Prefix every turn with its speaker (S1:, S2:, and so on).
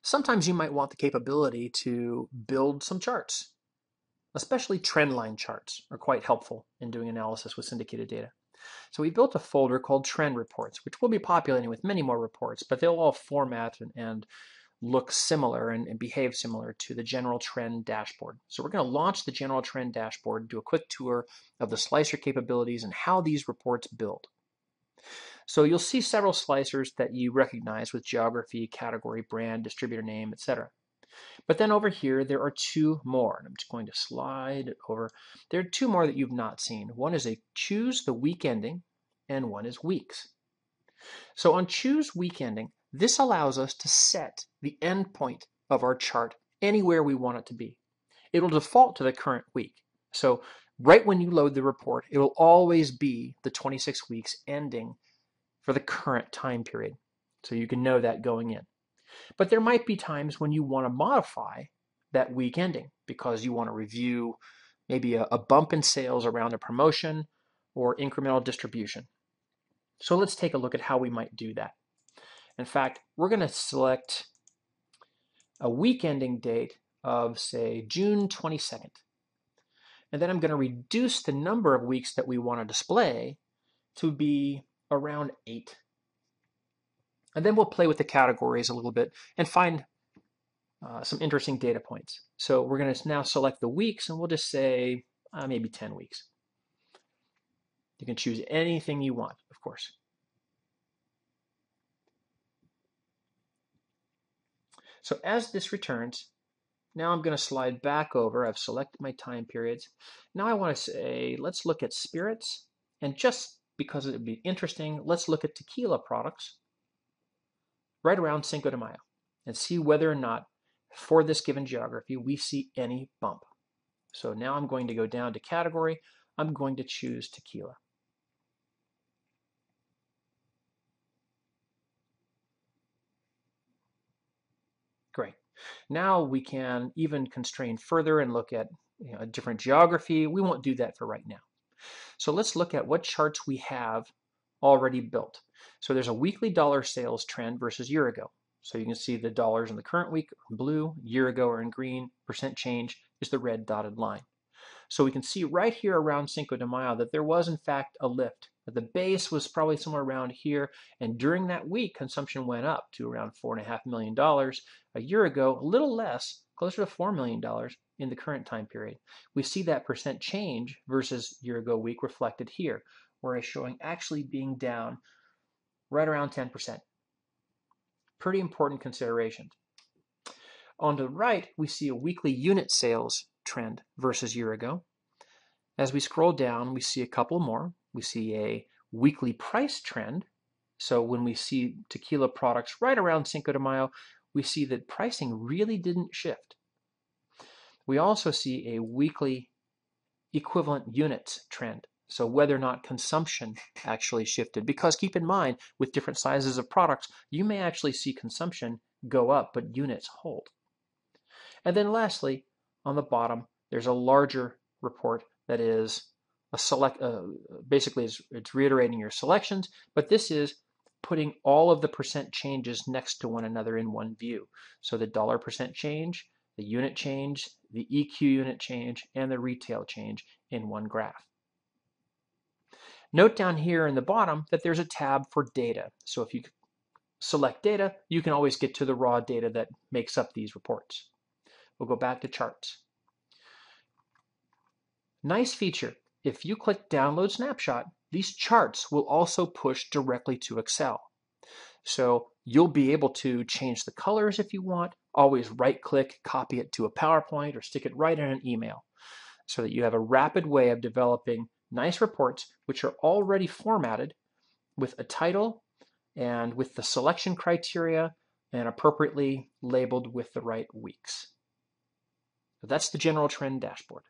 S1: Sometimes you might want the capability to build some charts. Especially trend line charts are quite helpful in doing analysis with syndicated data. So we built a folder called trend reports, which we'll be populating with many more reports, but they'll all format and look similar and behave similar to the general trend dashboard. So we're going to launch the general trend dashboard, do a quick tour of the slicer capabilities and how these reports build. So you'll see several slicers that you recognize with geography, category, brand, distributor name, etc. But then over here, there are two more. And I'm just going to slide over. There are two more that you've not seen. One is a choose the week ending, and one is weeks. So on choose week ending, this allows us to set the endpoint of our chart anywhere we want it to be. It will default to the current week. So right when you load the report, it will always be the 26 weeks ending for the current time period. So you can know that going in. But there might be times when you want to modify that week ending because you want to review maybe a bump in sales around a promotion or incremental distribution. So let's take a look at how we might do that. In fact, we're going to select a week ending date of, say, June 22nd. And then I'm going to reduce the number of weeks that we want to display to be around 8. And then we'll play with the categories a little bit and find some interesting data points. So we're going to now select the weeks, and we'll just say maybe 10 weeks. You can choose anything you want, of course. So as this returns, now I'm going to slide back over. I've selected my time periods. Now I want to say, let's look at spirits. And just because it would be interesting, let's look at tequila products right around Cinco de Mayo and see whether or not for this given geography we see any bump. So now I'm going to go down to category. I'm going to choose tequila. Great. Now we can even constrain further and look at a different geography. We won't do that for right now. So let's look at what charts we have already built. So there's a weekly dollar sales trend versus year ago. So you can see the dollars in the current week are in blue, year ago are in green, percent change is the red dotted line. So we can see right here around Cinco de Mayo that there was in fact a lift. The base was probably somewhere around here, and during that week consumption went up to around $4.5 million. A year ago, a little less, closer to $4 million in the current time period. We see that percent change versus year ago week reflected here, where it's showing actually being down right around 10%. Pretty important considerations. On the right, we see a weekly unit sales trend versus year ago. As we scroll down, we see a couple more. We see a weekly price trend. So when we see tequila products right around Cinco de Mayo, we see that pricing really didn't shift. We also see a weekly equivalent units trend. So whether or not consumption actually shifted. Because keep in mind, with different sizes of products, you may actually see consumption go up, but units hold. And then lastly, on the bottom, there's a larger report that is a select. Basically, it's reiterating your selections, but this is putting all of the percent changes next to one another in one view. So the dollar percent change, the unit change, the EQ unit change, and the retail change in one graph. Note down here in the bottom that there's a tab for data. So if you select data, you can always get to the raw data that makes up these reports. We'll go back to charts. Nice feature. If you click Download Snapshot, these charts will also push directly to Excel. So you'll be able to change the colors if you want, always right-click, copy it to a PowerPoint, or stick it right in an email so that you have a rapid way of developing nice reports which are already formatted with a title and with the selection criteria and appropriately labeled with the right weeks. So that's the general trend dashboard.